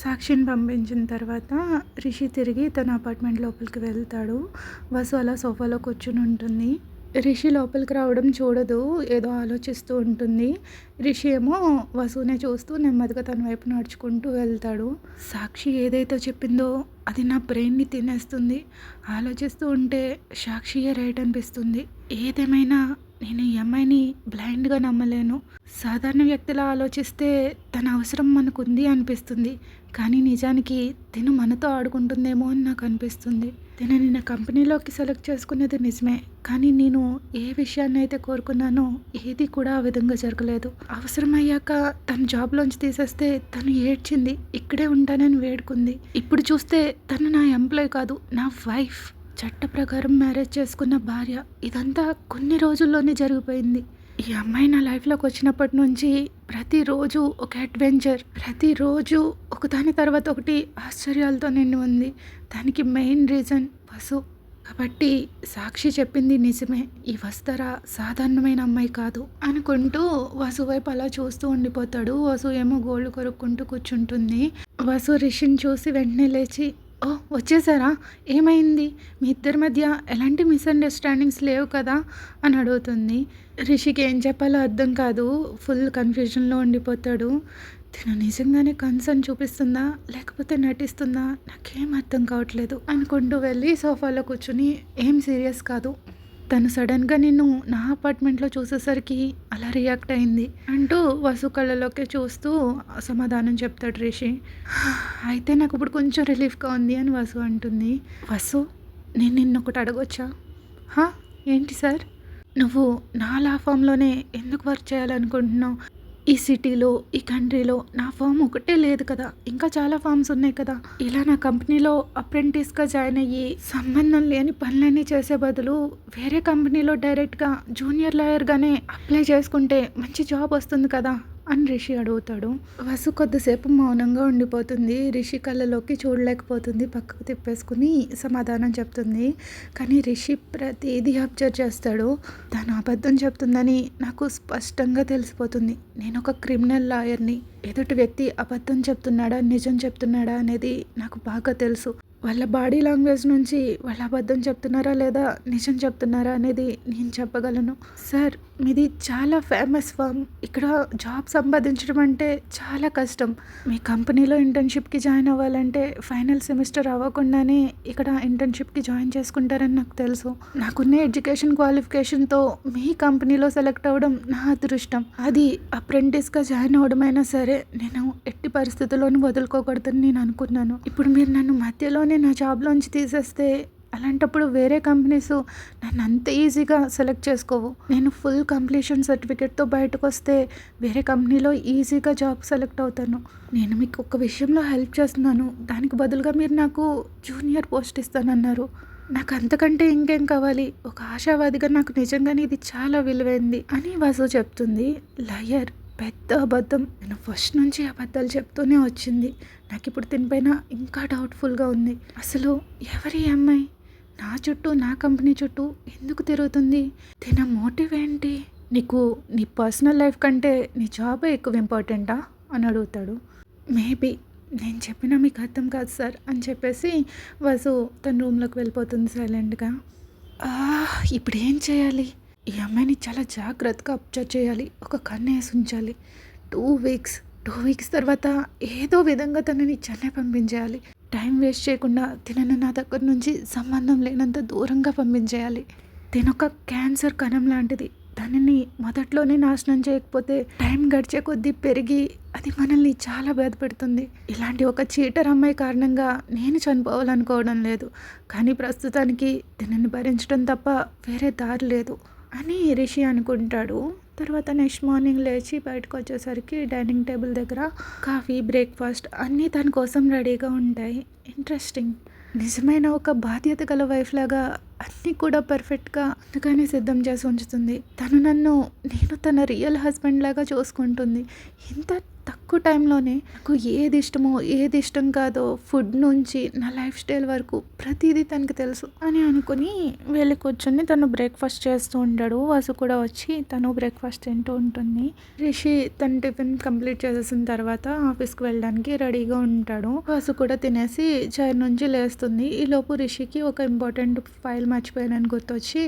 సాక్షిని పంపించిన తర్వాత రిషి తిరిగి తన అపార్ట్మెంట్ లోపలికి వెళ్తాడు. వసు అలా సోఫాలో కూర్చుని ఉంటుంది. రిషి లోపలికి రావడం చూడదు. ఏదో ఆలోచిస్తూ ఉంటుంది. రిషి ఏమో వసునే చూస్తూ నెమ్మదిగా తన వైపు నడుచుకుంటూ వెళ్తాడు. సాక్షి ఏదైతే చెప్పిందో అది నా బ్రెయిన్ని తినేస్తుంది. ఆలోచిస్తూ ఉంటే సాక్షియే రైట్ అనిపిస్తుంది. ఏదేమైనా నేను ఈ అమ్మాయిని బ్లైండ్గా నమ్మలేను. సాధారణ వ్యక్తిలా ఆలోచిస్తే తన అవసరం మనకుంది అనిపిస్తుంది. కానీ నిజానికి తిను మనతో ఆడుకుంటుందేమో అని నాకు అనిపిస్తుంది. తినని నా కంపెనీలోకి సెలెక్ట్ చేసుకునేది నిజమే, కానీ నేను ఏ విషయాన్ని అయితే కోరుకున్నానో ఏది కూడా ఆ విధంగా జరగలేదు. అవసరమయ్యాక తన జాబ్లోంచి తీసేస్తే తను ఏడ్చింది. ఇక్కడే ఉంటానని వేడుకుంది. ఇప్పుడు చూస్తే తను నా ఎంప్లాయ్ కాదు, నా వైఫ్. చట్ట ప్రకారం మ్యారేజ్ చేసుకున్న భార్య. ఇదంతా కొన్ని రోజుల్లోనే జరిగిపోయింది. ఈ అమ్మాయి నా లైఫ్లోకి వచ్చినప్పటి నుంచి ప్రతిరోజు ఒక అడ్వెంచర్, ప్రతిరోజు ఒకదాని తర్వాత ఒకటి ఆశ్చర్యాలతో నిండి ఉంది. దానికి మెయిన్ రీజన్ వసు. కాబట్టి సాక్షి చెప్పింది నిజమే. ఈ వస్తర సాధారణమైన అమ్మాయి కాదు అనుకుంటూ వసు వైపు అలా చూస్తూ ఉండిపోతాడు. వసు ఏమో గోళ్ళు కొరుక్కుంటూ కూర్చుంటుంది. వసు రిషిని చూసి వెంటనే లేచి, ఓ వచ్చేసారా, ఏమైంది, మీ ఇద్దరి మధ్య ఎలాంటి మిస్అండర్స్టాండింగ్స్ లేవు కదా అని అడుగుతుంది. రిషికి ఏం చెప్పాలో అర్థం కాదు. ఫుల్ కన్ఫ్యూజన్లో ఉండిపోతాడు. తను నిజంగానే కన్సర్న్ చూపిస్తుందా లేకపోతే నటిస్తుందా నాకేం అర్థం కావట్లేదు అనుకుంటూ వెళ్ళి సోఫాలో కూర్చుని, ఏం సీరియస్ కాదు, తను సడన్గా నిన్ను నా అపార్ట్మెంట్లో చూసేసరికి అలా రియాక్ట్ అయింది అంటూ వసు కళ్ళలోకి చూస్తూ సమాధానం చెప్తాడు రిషి. అయితే నాకు ఇప్పుడు కొంచెం రిలీఫ్గా ఉంది అని వసు అంటుంది. వసు, నేను నిన్నొకటి అడగొచ్చా? ఏంటి సార్? నువ్వు నా లా ఫామ్లోనే ఎందుకు వర్క్ చేయాలనుకుంటున్నావు? ఈ సిటీలో, ఈ కంట్రీలో నా ఫామ్ ఒకటే లేదు కదా, ఇంకా చాలా ఫామ్స్ ఉన్నాయి కదా. ఇలా నా కంపెనీలో అప్రెంటిస్గా జాయిన్ అయ్యి సంబంధం లేని పనులన్నీ చేసే బదులు వేరే కంపెనీలో డైరెక్ట్గా జూనియర్ లాయర్గానే అప్లై చేసుకుంటే మంచి జాబ్ వస్తుంది కదా అని రిషి అడుగుతాడు. వసు కొద్దిసేపు మౌనంగా ఉండిపోతుంది. రిషి కళ్ళలోకి చూడలేకపోతుంది. పక్కకు తిప్పేసుకుని సమాధానం చెప్తుంది. కానీ రిషి ప్రతిదీ అబ్జర్వ్ చేస్తాడు. తను అబద్ధం చెప్తుందని నాకు స్పష్టంగా తెలిసిపోతుంది. నేను ఒక క్రిమినల్ లాయర్ని. ఎదుటి వ్యక్తి అబద్ధం చెప్తున్నాడా నిజం చెప్తున్నాడా అనేది నాకు బాగా తెలుసు. వాళ్ళ బాడీ లాంగ్వేజ్ నుంచి వాళ్ళు అబద్ధం చెప్తున్నారా లేదా నిజం చెప్తున్నారా అనేది నేను చెప్పగలను. సార్, మీది చాలా ఫేమస్ ఫామ్. ఇక్కడ జాబ్ సంపాదించడం అంటే చాలా కష్టం. మీ కంపెనీలో ఇంటర్న్షిప్కి జాయిన్ అవ్వాలంటే ఫైనల్ సెమిస్టర్ అవ్వకుండానే ఇక్కడ ఇంటర్న్షిప్కి జాయిన్ చేసుకుంటారని నాకు తెలుసు. నాకున్న ఎడ్యుకేషన్ క్వాలిఫికేషన్తో మీ కంపెనీలో సెలెక్ట్ అవ్వడం నా అదృష్టం. అది అప్రెంటిస్గా జాయిన్ అవ్వడమైనా సరే నేను ఎట్టి పరిస్థితుల్లోనూ వదులుకోకూడదని నేను అనుకున్నాను. ఇప్పుడు మీరు నన్ను మధ్యలోనే నా జాబ్లోంచి తీసేస్తే అలాంటప్పుడు వేరే కంపెనీస్ నన్ను అంత ఈజీగా సెలెక్ట్ చేసుకోవు. నేను ఫుల్ కంప్లీషన్ సర్టిఫికేట్తో బయటకు వస్తే వేరే కంపెనీలో ఈజీగా జాబ్ సెలెక్ట్ అవుతాను. నేను మీకు ఒక విషయంలో హెల్ప్ చేస్తున్నాను, దానికి బదులుగా మీరు నాకు జూనియర్ పోస్ట్ ఇస్తానన్నారు. నాకు అంతకంటే ఇంకేం కావాలి? ఒక ఆశావాదిగా నాకు నిజంగానే ఇది చాలా విలువైంది అని వసు చెప్తుంది. లయర్, పెద్ద అబద్ధం. నేను ఫస్ట్ నుంచి అబద్ధాలు చెప్తూనే వచ్చింది. నాకు ఇప్పుడు దీనిపైన ఇంకా డౌట్ఫుల్గా ఉంది. అసలు ఎవరి అమ్మాయి నా చుట్టూ, నా కంపెనీ చుట్టూ ఎందుకు తిరుగుతుంది? దీని మోటివ్ ఏంటి? నీకు నీ పర్సనల్ లైఫ్ కంటే నీ జాబే ఎక్కువ ఇంపార్టెంటా అని అడుగుతాడు. మేబీ నేను చెప్పినా మీకు అర్థం కాదు సార్ అని చెప్పేసి వసు తన రూమ్లోకి వెళ్ళిపోతుంది సైలెంట్గా. ఇప్పుడు ఏం చేయాలి? ఈ అమ్మాయిని చాలా జాగ్రత్తగా అబ్జర్వ్ చేయాలి. ఒక కన్ను వేసి ఉంచాలి. 2 వీక్స్ తర్వాత ఏదో విధంగా తనని చెన్నై పంపించేయాలి. టైం వేస్ట్ చేయకుండా తినను నా దగ్గర నుంచి సంబంధం లేనంత దూరంగా పంపించేయాలి. తినొక క్యాన్సర్ కణం లాంటిది. దానిని మొదట్లోనే నాశనం చేయకపోతే టైం గడిచే కొద్దీ పెరిగి అది మనల్ని చాలా బాధపెడుతుంది. ఇలాంటి ఒక చీటర్ అమ్మాయి కారణంగా నేను చనిపోవాలనుకోవడం లేదు, కానీ ప్రస్తుతానికి దీనిని భరించడం తప్ప వేరే దారి లేదు అని రిషి అనుకుంటాడు. తర్వాత నెక్స్ట్ మార్నింగ్ లేచి బయటకు వచ్చేసరికి డైనింగ్ టేబుల్ దగ్గర కాఫీ, బ్రేక్ఫాస్ట్ అన్నీ తన కోసం రెడీగా ఉంటాయి. ఇంట్రెస్టింగ్. నిజమైన ఒక బాధ్యత గల వైఫ్ లాగా అన్నీ కూడా పర్ఫెక్ట్గా అందుకనే సిద్ధం చేసి ఉంచుతుంది. నేను తన రియల్ హస్బెండ్ లాగా చూసుకుంటుంది. ఇంత తక్కువ టైంలోనే నాకు ఏది ఇష్టమో ఏది ఇష్టం కాదో ఫుడ్ నుంచి నా లైఫ్ స్టైల్ వరకు ప్రతిదీ తనకి తెలుసు అని అనుకుని వెళ్ళి కూర్చొని తను బ్రేక్ఫాస్ట్ చేస్తూ ఉంటాడు. వసు కూడా వచ్చి తను బ్రేక్ఫాస్ట్ తింటూ ఉంటుంది. రిషి తన టిఫిన్ కంప్లీట్ చేసేసిన తర్వాత ఆఫీస్కి వెళ్ళడానికి రెడీగా ఉంటాడు. వసు కూడా తినేసి చైర్ నుంచి లేస్తుంది. ఈలోపు రిషికి ఒక ఇంపార్టెంట్ ఫైల్ మర్చిపోయానని గుర్తొచ్చి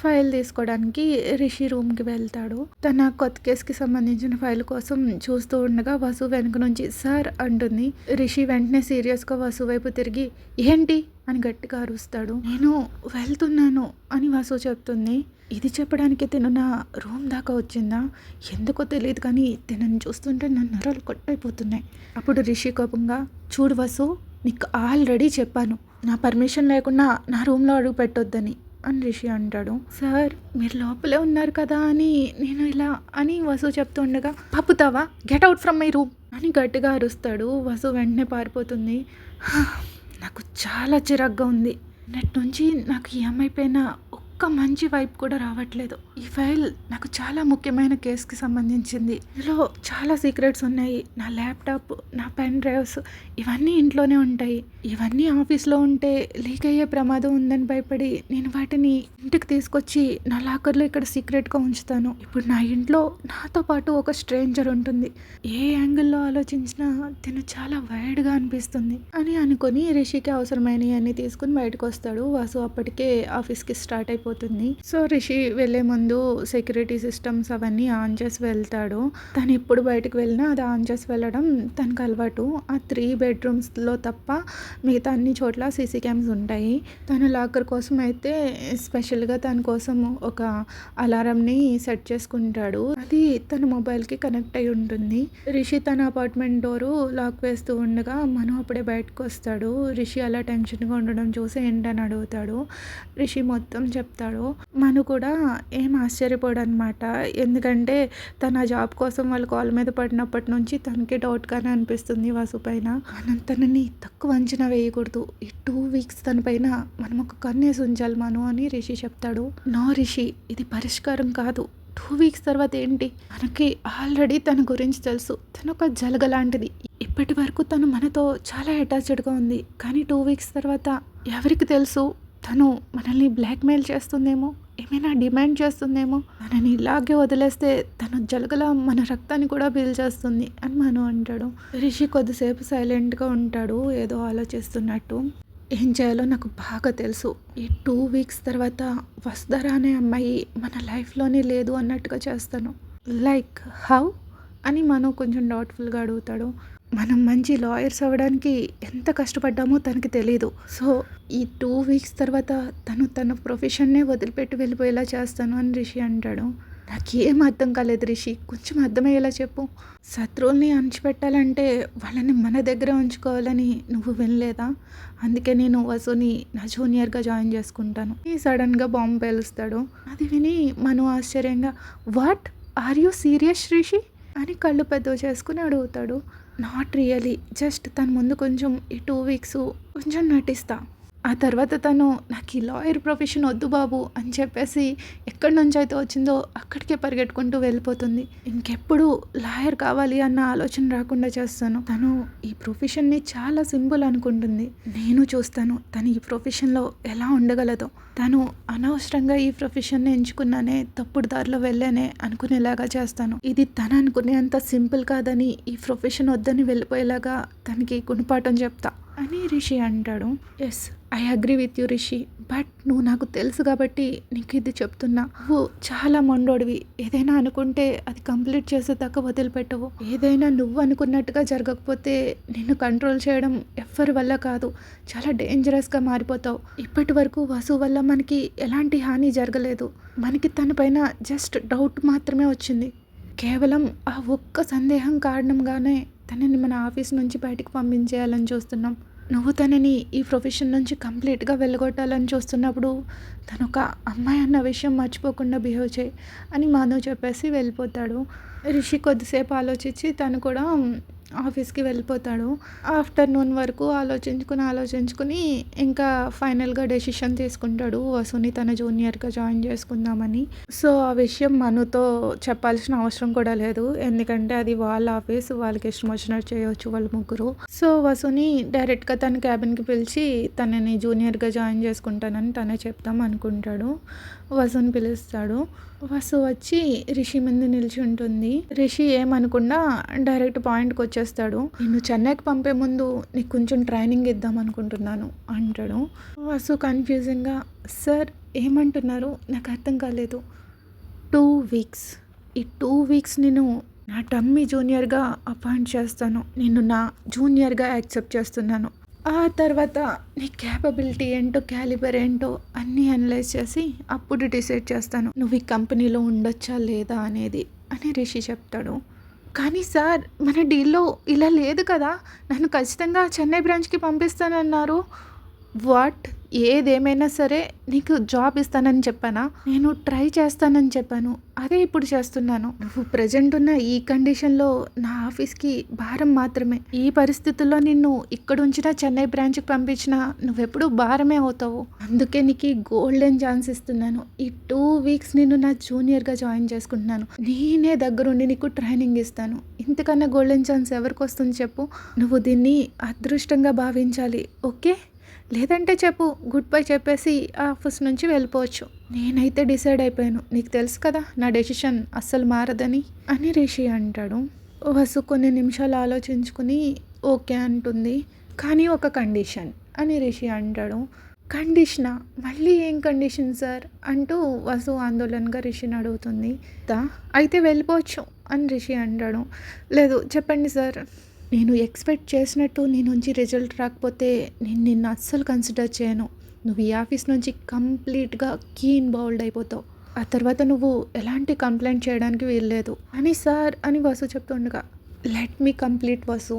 ఫైల్ తీసుకోవడానికి రిషి రూమ్కి వెళ్తాడు. తన కొత్త కేసుకి సంబంధించిన ఫైల్ కోసం చూస్తూ ఉండగా వసు వెనుక నుంచి సార్ అంటుంది. రిషి వెంటనే సీరియస్గా వసు వైపు తిరిగి ఏంటి అని గట్టిగా అరుస్తాడు. నేను వెళ్తున్నాను అని వసు చెప్తుంది. ఇది చెప్పడానికి తిను నా రూమ్ దాకా వచ్చిందా ఎందుకో తెలియదు, కానీ తినని చూస్తుంటే నా నరాలు కొట్టయిపోతున్నాయి. అప్పుడు రిషి కోపంగా చూడు వసు, నీకు ఆల్రెడీ చెప్పాను నా పర్మిషన్ లేకుండా నా రూమ్లో అడుగు పెట్టొద్దని అని రిషి అంటాడు. సార్ మీరు లోపలే ఉన్నారు కదా అని నేను ఇలా అని వసు చెప్తూ ఉండగా పప్పుతావా, get out from my room అని గట్టిగా అరుస్తాడు. వసు వెంటనే పారిపోతుంది. నాకు చాలా చిరాగ్గా ఉంది. నెట్ నుంచి నాకు ఏమైపోయినా ఒక్క మంచి వైపు కూడా రావట్లేదు. ఈ ఫైల్ నాకు చాలా ముఖ్యమైన కేసుకి సంబంధించింది. ఇందులో చాలా సీక్రెట్స్ ఉన్నాయి. నా ల్యాప్టాప్, నా పెన్ డ్రైవ్స్ ఇవన్నీ ఇంట్లోనే ఉంటాయి. ఇవన్నీ ఆఫీస్లో ఉంటే లీక్ అయ్యే ప్రమాదం ఉందని భయపడి నేను వాటిని ఇంటికి తీసుకొచ్చి నా లాకర్లో ఇక్కడ సీక్రెట్గా ఉంచుతాను. ఇప్పుడు నా ఇంట్లో నాతో పాటు ఒక స్ట్రేంజర్ ఉంటుంది. ఏ యాంగిల్లో ఆలోచించినా తిను చాలా వైడ్గా అనిపిస్తుంది అని అనుకొని రిషికి అవసరమైనవి అన్నీ తీసుకుని బయటకు వస్తాడు. వాసు అప్పటికే ఆఫీస్కి స్టార్ట్ అయిపోతుంది. సో రిషి వెళ్ళే ముందు సెక్యూరిటీ సిస్టమ్స్ అవన్నీ ఆన్ చేసి వెళ్తాడు. తను ఎప్పుడు బయటకు వెళ్ళినా అది ఆన్ చేసి వెళ్ళడం తనకు అలవాటు. ఆ 3 బెడ్రూమ్స్లో తప్ప మిగతా అన్ని చోట్ల సీసీ క్యామ్స్ ఉంటాయి. తను లాకర్ కోసం అయితే స్పెషల్గా తన కోసం ఒక అలారంని సెట్ చేసుకుంటాడు. అది తన మొబైల్కి కనెక్ట్ అయి ఉంటుంది. రిషి తన అపార్ట్మెంట్ డోరు లాక్ వేస్తూ ఉండగా మను అప్పుడే బయటకు వస్తాడు. రిషి అలా టెన్షన్గా ఉండడం చూసి ఏంటని అడుగుతాడు. రిషి మొత్తం చెప్తాడు. మను కూడా ఏం ఆశ్చర్యపోడు అనమాట. ఎందుకంటే తన జాబ్ కోసం వాళ్ళు కాల్ మీద పడినప్పటి నుంచి తనకి డౌట్గానే అనిపిస్తుంది వాసు పైన. మనం తనని తక్కువ అంచనా వేయకూడదు. ఈ 2 వీక్స్ తన పైన మనం ఒక కన్నేసి ఉంచాలి మను అని రిషి చెప్తాడు. నో రిషి, ఇది పరిష్కారం కాదు. 2 వీక్స్ తర్వాత ఏంటి? మనకి ఆల్రెడీ తన గురించి తెలుసు. తను ఒక జలగ లాంటిది. ఇప్పటి వరకు తను మనతో చాలా అటాచ్డ్గా ఉంది. కానీ 2 వీక్స్ తర్వాత ఎవరికి తెలుసు తను మనల్ని బ్లాక్మెయిల్ చేస్తుందేమో, ఏమైనా డిమాండ్ చేస్తుందేమో. తనని ఇలాగే వదిలేస్తే తను జలగల మన రక్తాన్ని కూడా పీల్చేస్తుంది అని మను అంటాడు. రిషి కొద్దిసేపు సైలెంట్గా ఉంటాడు, ఏదో ఆలోచిస్తున్నట్టు. ఏం చేయాలో నాకు బాగా తెలుసు. ఈ 2 వీక్స్ తర్వాత వసుధర అనే అమ్మాయి మన లైఫ్లోనే లేదు అన్నట్టుగా చేస్తాను. లైక్ హౌ అని మను కొంచెం డౌట్ఫుల్గా అడుగుతాడు. మనం మంచి లాయర్స్ అవ్వడానికి ఎంత కష్టపడ్డామో తనకి తెలీదు. సో ఈ 2 వీక్స్ తర్వాత తన ప్రొఫెషన్నే వదిలిపెట్టి వెళ్ళిపోయేలా చేస్తాను అని రిషి అంటాడు. నాకేం అర్థం కాలేదు రిషి, కొంచెం అర్థమయ్యేలా చెప్పు. శత్రువుల్ని అణిచిపెట్టాలంటే వాళ్ళని మన దగ్గర ఉంచుకోవాలని నువ్వు వినలేదా? అందుకే నేను వసుని నా జూనియర్గా జాయిన్ చేసుకుంటాను. ఈ సడన్గా బాంబు పేలుస్తాడు. అది విని మను ఆశ్చర్యంగా what are you serious Rishi అని కళ్ళు పెద్దవి చేసుకుని అడుగుతాడు. నాట్ రియలీ, జస్ట్ తన ముందు కొంచెం ఈ 2 వీక్స్ కొంచెం నటిస్తా. ఆ తర్వాత తను నాకు ఈ లాయర్ ప్రొఫెషన్ వద్దు బాబు అని చెప్పేసి ఎక్కడి నుంచి అయితే వచ్చిందో అక్కడికే పరిగెట్టుకుంటూ వెళ్ళిపోతుంది. ఇంకెప్పుడు లాయర్ కావాలి అన్న ఆలోచన రాకుండా చేస్తాను. తను ఈ ప్రొఫెషన్ని చాలా సింపుల్ అనుకుంటుంది. నేను చూస్తాను తను ఈ ప్రొఫెషన్లో ఎలా ఉండగలదో. తను అనవసరంగా ఈ ప్రొఫెషన్ని ఎంచుకున్నానే, తప్పుడు దారిలో వెళ్ళానే అనుకునేలాగా చేస్తాను. ఇది తను అనుకునేంత సింపుల్ కాదని, ఈ ప్రొఫెషన్ వద్దని వెళ్ళిపోయేలాగా తనకి గుణపాఠం చెప్తా అని రిషి అంటాడు. Yes, I agree with you Rishi, but నువ్వు నాకు తెలుసు కాబట్టి నీకు ఇది చెప్తున్నా. నువ్వు చాలా మొండోడివి. ఏదైనా అనుకుంటే అది కంప్లీట్ చేసేదాకా వదిలిపెట్టవు. ఏదైనా నువ్వు అనుకున్నట్టుగా జరగకపోతే నిన్ను కంట్రోల్ చేయడం ఎవ్వరి వల్ల కాదు. చాలా డేంజరస్గా మారిపోతావు. ఇప్పటి వరకు వసు వల్ల మనకి ఎలాంటి హాని జరగలేదు. మనకి తన పైన జస్ట్ డౌట్ మాత్రమే వచ్చింది. కేవలం ఆ ఒక్క సందేహం కారణంగానే తనని మన ఆఫీస్ నుంచి బయటకు పంపించేయాలని చూస్తున్నాం. నువ్వు తనని ఈ ప్రొఫెషన్ నుంచి కంప్లీట్గా వెళ్ళగొట్టాలని చూస్తున్నప్పుడు తను ఒక అమ్మాయి అన్న విషయం మర్చిపోకుండా బిహేవ్ చేయి అని మాధవ్ చెప్పేసి వెళ్ళిపోతాడు. రిషి కొద్దిసేపు ఆలోచించి తను కూడా ఆఫీస్‌కి వెళ్ళిపోతాడు. ఆఫ్టర్‌నూన్ వరకు ఆలోచించుకొని ఇంకా ఫైనల్‌గా డెసిషన్ తీసుకుంటాడు వసుని తన జూనియర్‌గా జాయిన్ చేసుకుందామని. సో, ఆ విషయం మనుతో చెప్పాల్సిన అవసరం కూడా లేదు. ఎందుకంటే అది వాళ్ళ ఆఫీస్. వాళ్ళకి ఇష్టం వచ్చినట్టు చేయొచ్చు వాళ్ళు ముగ్గురు. సో, వసుని డైరెక్ట్‌గా తన క్యాబిన్‌కి పిలిచి తనని జూనియర్‌గా జాయిన్ చేసుకుంటానని తనే చెప్దాం అనుకుంటాడు. వసుని పిలుస్తాడు. వసు వచ్చి రిషి ముందు నిల్చుంటుంది. రిషి ఏమనకుండా డైరెక్ట్ పాయింట్‌కి వచ్చేస్తాడు. నిన్ను చెన్నైకి పంపే ముందు నీకు కొంచెం ట్రైనింగ్ ఇద్దాం అనుకుంటున్నాను అంటాడు. వసు కన్‌ఫ్యూజింగ్‌గా సార్ ఏమంటున్నారు? నాకు అర్థం కాలేదు. 2 వీక్స్. ఈ 2 వీక్స్ నేను నా డమ్మీ జూనియర్‌గా అపాయింట్ చేస్తాను. నిన్ను నా జూనియర్‌గా యాక్సెప్ట్ చేస్తున్నాను. ఆ తర్వాత నీ క్యాపబిలిటీ ఏంటో, క్యాలిబర్ ఏంటో అన్నీ అనలైజ్ చేసి అప్పుడు డిసైడ్ చేస్తాను నువ్వు ఈ కంపెనీలో ఉండొచ్చా లేదా అనేది అని రిషి చెప్తాడు. కానీ సార్ మన డీల్‌లో ఇలా లేదు కదా! నన్ను ఖచ్చితంగా చెన్నై బ్రాంచ్‌కి పంపిస్తానన్నారు. వాట్? ఏదేమైనా సరే నీకు జాబ్ ఇస్తానని చెప్పానా? నేను ట్రై చేస్తానని చెప్పాను. అదే ఇప్పుడు చేస్తున్నాను. నువ్వు ప్రెజెంట్ ఉన్న ఈ కండిషన్‌లో నా ఆఫీస్‌కి భారం మాత్రమే. ఈ పరిస్థితుల్లో నిన్ను ఇక్కడుంచినా చెన్నై బ్రాంచ్‌కి పంపించినా నువ్వెప్పుడూ భారమే అవుతావు. అందుకే నీకు ఈ గోల్డెన్ ఛాన్స్ ఇస్తున్నాను. ఈ 2 వీక్స్ నిన్ను నా జూనియర్‌గా జాయిన్ చేసుకుంటున్నాను. నేనే దగ్గరుండి నీకు ట్రైనింగ్ ఇస్తాను. ఇంతకన్నా గోల్డెన్ ఛాన్స్ ఎవరికొస్తుంది చెప్పు? నువ్వు దీన్ని అదృష్టంగా భావించాలి. ఓకే? లేదంటే చెప్పు, గుడ్ బై చెప్పేసి ఆ ఆఫీస్ నుంచి వెళ్ళిపోవచ్చు. నేనైతే డిసైడ్ అయిపోయాను. నీకు తెలుసు కదా నా డెసిషన్ అస్సలు మారదని అని రిషి అంటాడు. వసు కొన్ని నిమిషాలు ఆలోచించుకుని ఓకే అంటుంది. కానీ ఒక కండిషన్ అని రిషి అంటాడు. కండిషనా? మళ్ళీ ఏం కండిషన్ సార్ అంటూ వసు ఆందోళనగా రిషిని అడుగుతుంది. అయితే వెళ్ళిపోవచ్చు అని రిషి అంటాడు. లేదు చెప్పండి సార్. నేను ఎక్స్పెక్ట్ చేసినట్టు నీ నుంచి రిజల్ట్ రాకపోతే నేను నిన్ను అస్సలు కన్సిడర్ చేయను. నువ్వు ఈ ఆఫీస్ నుంచి కంప్లీట్‌గా ఇన్వాల్వ్డ్ అయిపోతావు. ఆ తర్వాత నువ్వు ఎలాంటి కంప్లైంట్ చేయడానికి వీల్లేదు అని సార్ అని వసు చెప్తుండగా లెట్ మీ కంప్లీట్ వసు.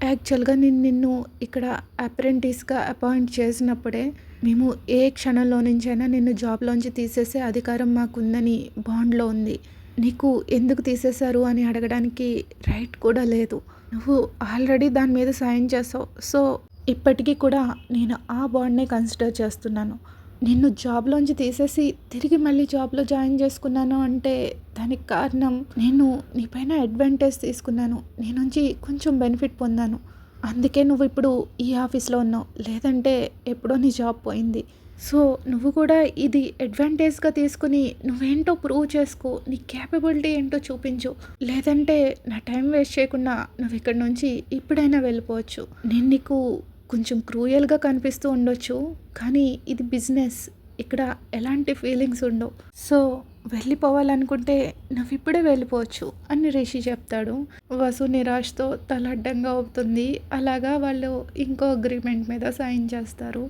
యాక్చువల్‌గా నేను నిన్ను ఇక్కడ అప్రెంటిస్‌గా అపాయింట్ చేసినప్పుడే మేము ఏ క్షణంలో నుంచైనా నిన్ను జాబ్‌లోంచి తీసేసే అధికారం మాకుందని బాండ్‌లో ఉంది. నీకు ఎందుకు తీసేశారు అని అడగడానికి రైట్ కూడా లేదు. నువ్వు ఆల్రెడీ దాని మీద సైన్ చేసావు. సో, ఇప్పటికీ కూడా నేను ఆ బాండ్‌నే కన్సిడర్ చేస్తున్నాను. నిన్ను జాబ్‌లోంచి తీసేసి తిరిగి మళ్ళీ జాబ్‌లో జాయిన్ చేసుకున్నాను అంటే దానికి కారణం నేను నీ పైన అడ్వాంటేజ్ తీసుకున్నాను. నీ నుంచి కొంచెం బెనిఫిట్ పొందాను. అందుకే నువ్వు ఇప్పుడు ఈ ఆఫీస్‌లో ఉన్నావు. లేదంటే ఎప్పుడో నీ జాబ్ పోయింది. సో, నువ్వు కూడా ఇది అడ్వాంటేజ్‌గా తీసుకుని నువ్వేంటో ప్రూవ్ చేసుకో. నీ క్యాపబిలిటీ ఏంటో చూపించు. లేదంటే నా టైం వేస్ట్ చేయకుండా నువ్వు ఇక్కడి నుంచి ఇప్పుడైనా వెళ్ళిపోవచ్చు. నేను నీకు కొంచెం క్రూయల్‌గా కనిపిస్తూ ఉండొచ్చు. కానీ ఇది బిజినెస్. ఇక్కడ ఎలాంటి ఫీలింగ్స్ ఉండవు. సో, వెళ్ళిపోవాలనుకుంటే నువ్విప్పుడే వెళ్ళిపోవచ్చు అని రిషి చెప్తాడు. వసు నిరాశతో తల అడ్డంగా ఊపుతుంది. అలాగా వాళ్ళు ఇంకో అగ్రీమెంట్ మీద సైన్ చేస్తారు.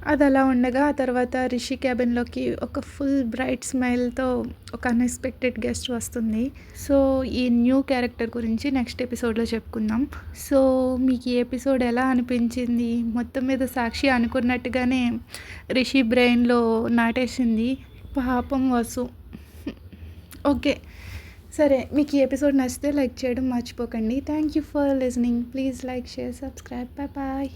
అది అలా ఉండగా ఆ తర్వాత రిషి క్యాబిన్‌లోకి ఒక ఫుల్ బ్రైట్ స్మైల్‌తో ఒక అన్‌ఎక్స్‌పెక్టెడ్ గెస్ట్ వస్తుంది. సో, ఈ న్యూ క్యారెక్టర్ గురించి నెక్స్ట్ ఎపిసోడ్‌లో చెప్పుకుందాం. సో, మీకు ఈ ఎపిసోడ్ ఎలా అనిపించింది? మొత్తం మీద సాక్షి అనుకున్నట్టుగానే రిషి బ్రెయిన్‌లో నాటేసింది. పాపం వసు. ఓకే. సరే, మీకు ఈ ఎపిసోడ్ నచ్చితే లైక్ చేయడం మర్చిపోకండి. Thank you for listening. Please like, share, subscribe. Bye bye.